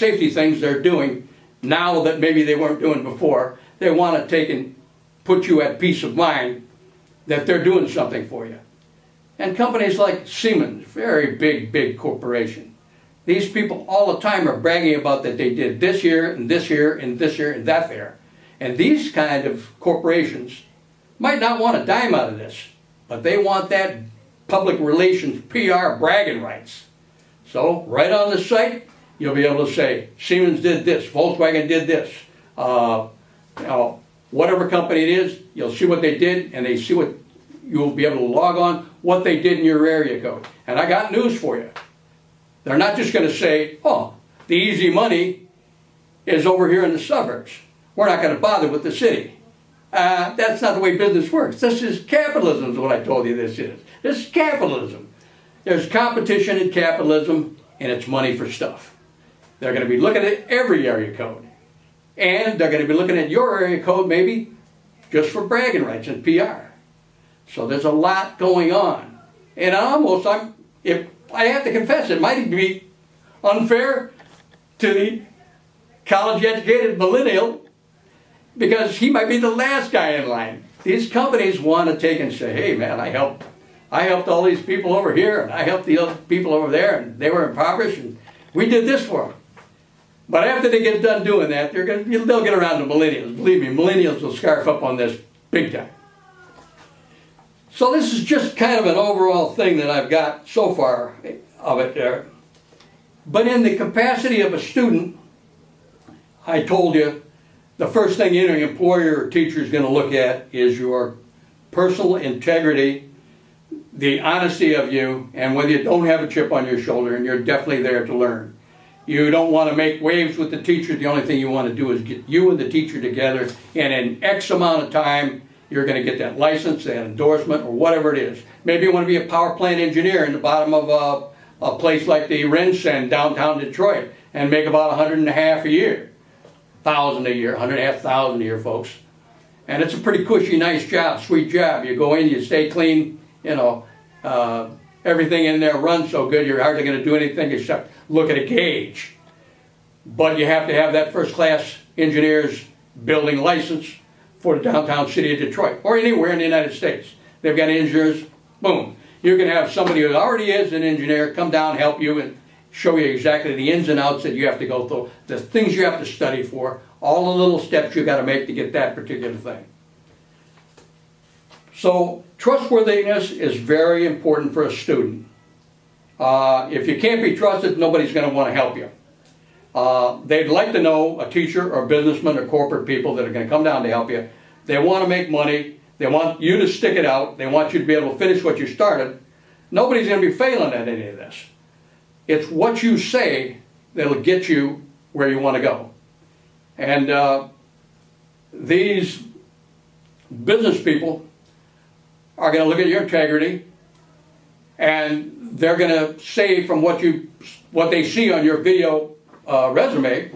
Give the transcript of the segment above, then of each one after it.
safety things they're doing now that maybe they weren't doing before. They want to take and put you at peace of mind that they're doing something for you. And companies like Siemens, very big corporation. These people all the time are bragging about that they did this year and this year and this year and that there. And these kind of corporations might not want a dime out of this, but they want that public relations PR bragging rights. So right on the site, you'll be able to say, Siemens did this, Volkswagen did this. Whatever company it is, you'll see what they did, and they see what you'll be able to log on what they did in your area code. And I got news for you. They're not just going to say, oh, the easy money is over here in the suburbs. We're not going to bother with the city. That's not the way business works. This is capitalism is what I told you this is. This is capitalism. There's competition in capitalism, and it's money for stuff. They're going to be looking at every area code. And they're going to be looking at your area code maybe just for bragging rights and PR. So there's a lot going on. And if I have to confess, it might be unfair to the college-educated millennial because he might be the last guy in line. These companies want to take and say, hey man, I helped all these people over here, and I helped the other people over there, and they were impoverished, and we did this for them. But after they get done doing that, they'll get around to millennials. Believe me, millennials will scarf up on this big time. So this is just kind of an overall thing that I've got so far of it there. But in the capacity of a student, I told you, the first thing any employer or teacher is going to look at is your personal integrity, the honesty of you, and whether you don't have a chip on your shoulder and you're definitely there to learn. You don't want to make waves with the teacher. The only thing you want to do is get you and the teacher together, and in X amount of time, you're going to get that license, that endorsement, or whatever it is. Maybe you want to be a power plant engineer in the bottom of a place like the RenCen downtown Detroit and make about $100,500 a year. $1,000 a year, $100,500 a year, folks. And it's a pretty cushy, nice job, sweet job. You go in, you stay clean, everything in there runs so good you're hardly going to do anything except look at a gauge. But you have to have that first-class engineer's building license for the downtown city of Detroit, or anywhere in the United States. They've got engineers, boom. You can have somebody who already is an engineer come down, help you, and show you exactly the ins and outs that you have to go through, the things you have to study for, all the little steps you got to make to get that particular thing. So trustworthiness is very important for a student. If you can't be trusted, nobody's going to want to help you. They'd like to know a teacher or businessman or corporate people that are going to come down to help you. They want to make money. They want you to stick it out. They want you to be able to finish what you started. Nobody's going to be failing at any of this. It's what you say that'll get you where you want to go. And these business people are going to look at your integrity, and they're going to say from what they see on your video resume,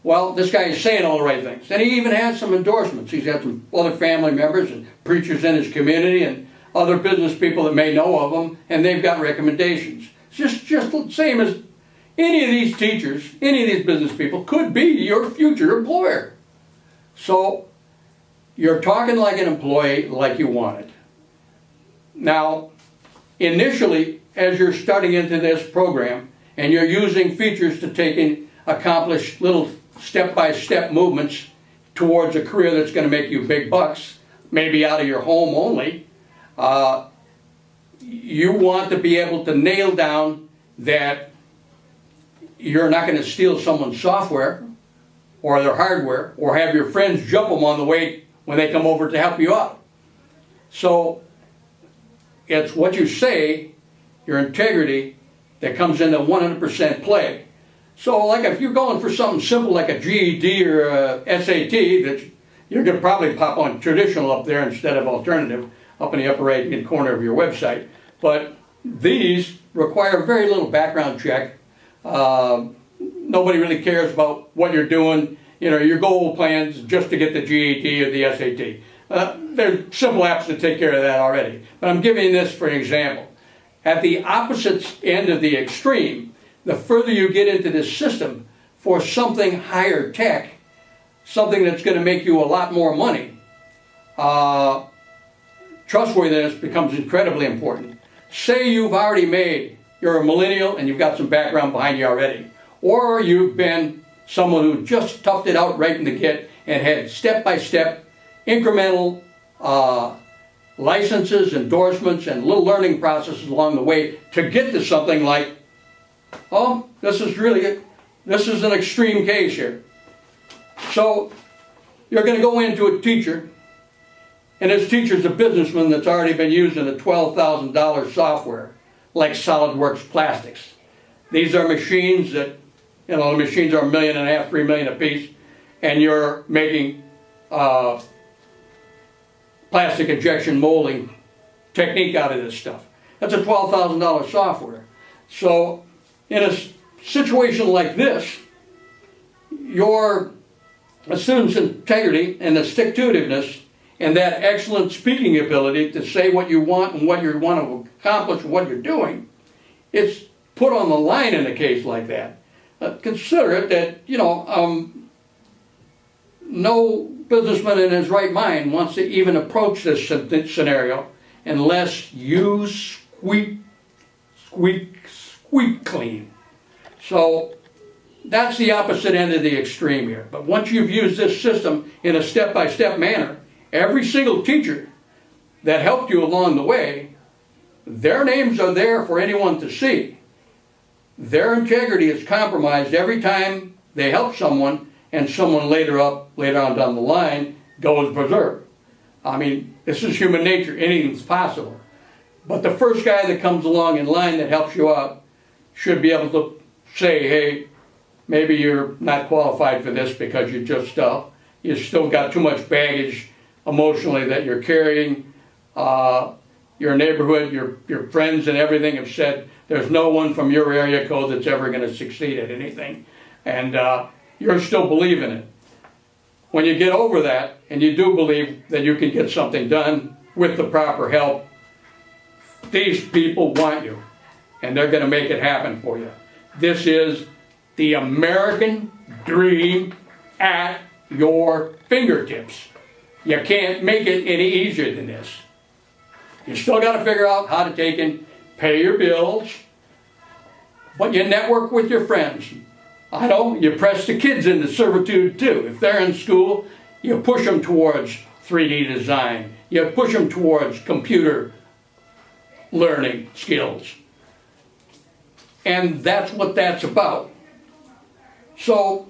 well, this guy is saying all the right things. And he even has some endorsements. He's got some other family members and preachers in his community and other business people that may know of him, and they've got recommendations. It's just the same as any of these teachers, any of these business people could be your future employer. So you're talking like an employee, like you want it. Now, initially, as you're starting into this program and you're using features to take and accomplish little step-by-step movements towards a career that's going to make you big bucks, maybe out of your home only, you want to be able to nail down that you're not going to steal someone's software or their hardware or have your friends jump them on the way when they come over to help you out. So it's what you say, your integrity, that comes into 100% play. So like if you're going for something simple like a GED or a SAT, that you're going to probably pop on traditional up there instead of alternative up in the upper right-hand corner of your website. But these require very little background check. Nobody really cares about what you're doing. Your goal plans just to get the GED or the SAT. There's simple apps that take care of that already. But I'm giving this for an example. At the opposite end of the extreme, the further you get into this system, for something higher tech, something that's going to make you a lot more money, trustworthiness becomes incredibly important. Say you've already you're a millennial and you've got some background behind you already, or you've been someone who just toughed it out right in the get and had step-by-step incremental licenses, endorsements, and little learning processes along the way to get to something like, oh, this is an extreme case here. So you're going to go into a teacher, and this teacher's a businessman that's already been using a $12,000 software like SolidWorks Plastics. These are machines that, the machines are $1.5 million, $3 million a piece, and you're making plastic injection molding technique out of this stuff. That's a $12,000 software. So in a situation like this, your student's integrity and the stick-to-itiveness and that excellent speaking ability to say what you want and what you want to accomplish and what you're doing, it's put on the line in a case like that. Consider it that, no businessman in his right mind wants to even approach this scenario unless you squeak clean. So that's the opposite end of the extreme here. But once you've used this system in a step-by-step manner, every single teacher that helped you along the way, their names are there for anyone to see. Their integrity is compromised every time they help someone and someone later on down the line goes berserk. I mean, this is human nature. Anything's possible. But the first guy that comes along in line that helps you out should be able to say, hey, maybe you're not qualified for this because you still got too much baggage emotionally that you're carrying. Your neighborhood, your friends and everything have said there's no one from your area code that's ever going to succeed at anything. And you're still believing it. When you get over that and you do believe that you can get something done with the proper help, these people want you and they're going to make it happen for you. This is the American dream at your fingertips. You can't make it any easier than this. You still got to figure out how to take and pay your bills, but you network with your friends. I know you press the kids into servitude too. If they're in school, you push them towards 3D design. You push them towards computer learning skills. And that's what that's about. So,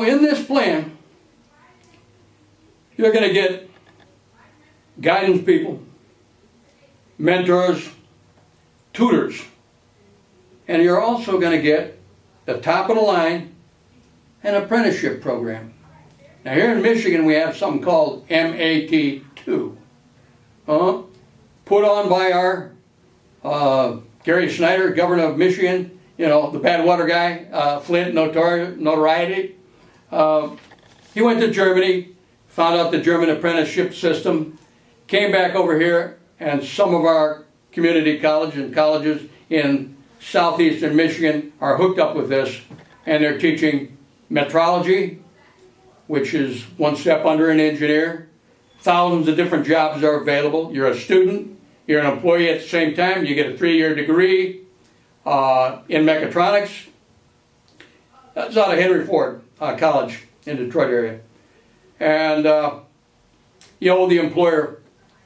in this plan, you're going to get guidance people, mentors, tutors, and you're also going to get the top of the line an apprenticeship program. Now here in Michigan we have something called MAT2, put on by our Gary Snyder, governor of Michigan, the bad water guy, Flint notoriety. He went to Germany, found out the German apprenticeship system, came back over here, and some of our community colleges in southeastern Michigan are hooked up with this, and they're teaching metrology, which is one step under an engineer. Thousands of different jobs are available. You're a student, you're an employee at the same time, you get a 3-year degree in mechatronics. That's out of Henry Ford College in Detroit area. And you owe the employer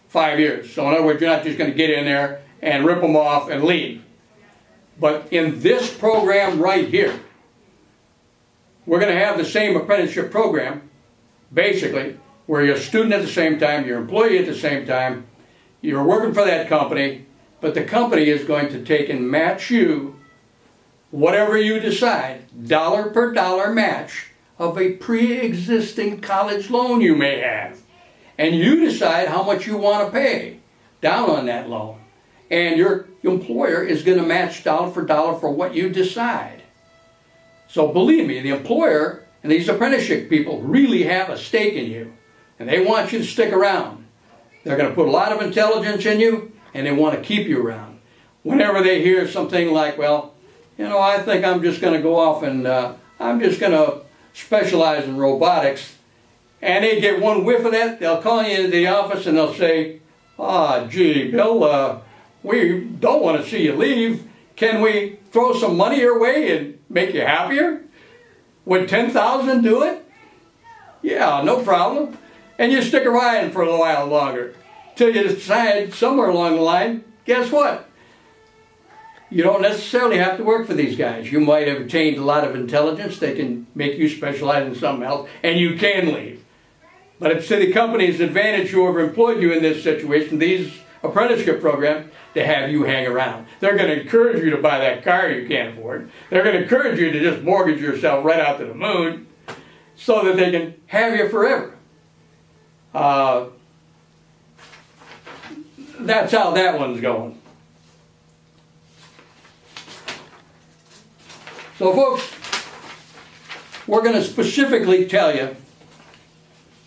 5 years. So in other words, you're not just going to get in there and rip them off and leave. But in this program right here, we're going to have the same apprenticeship program, basically, where you're a student at the same time, you're an employee at the same time, you're working for that company, but the company is going to take and match you whatever you decide, dollar per dollar match of a pre-existing college loan you may have. And you decide how much you want to pay down on that loan. And your employer is going to match dollar for what you decide. So believe me, the employer And these apprenticeship people really have a stake in you, and they want you to stick around. They're going to put a lot of intelligence in you, and they want to keep you around. Whenever they hear something like, well, you know, I think I'm just going to go off and I'm just going to specialize in robotics, and they get one whiff of that, they'll call you into the office and they'll say, gee, Bill, we don't want to see you leave. Can we throw some money your way and make you happier? Would $10,000 do it? Yeah, no problem. And you stick around for a little while longer till you decide somewhere along the line, guess what? You don't necessarily have to work for these guys. You might have attained a lot of intelligence. They can make you specialize in something else, and you can leave. But it's to the company's advantage whoever employed you in this situation, these apprenticeship programs, to have you hang around. They're going to encourage you to buy that car you can't afford. They're going to encourage you to just mortgage yourself right out to the moon so that they can have you forever. That's how that one's going. So folks, we're going to specifically tell you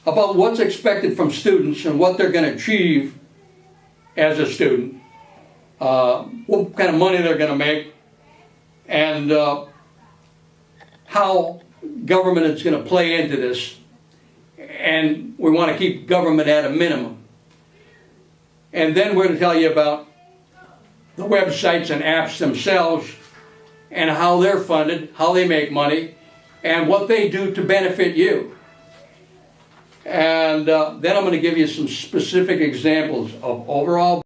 about what's expected from students and what they're going to achieve as a student, what kind of money they're going to make, and how government is going to play into this. And we want to keep government at a minimum. And then we're going to tell you about the websites and apps themselves and how they're funded, how they make money, and what they do to benefit you. And then I'm going to give you some specific examples of overall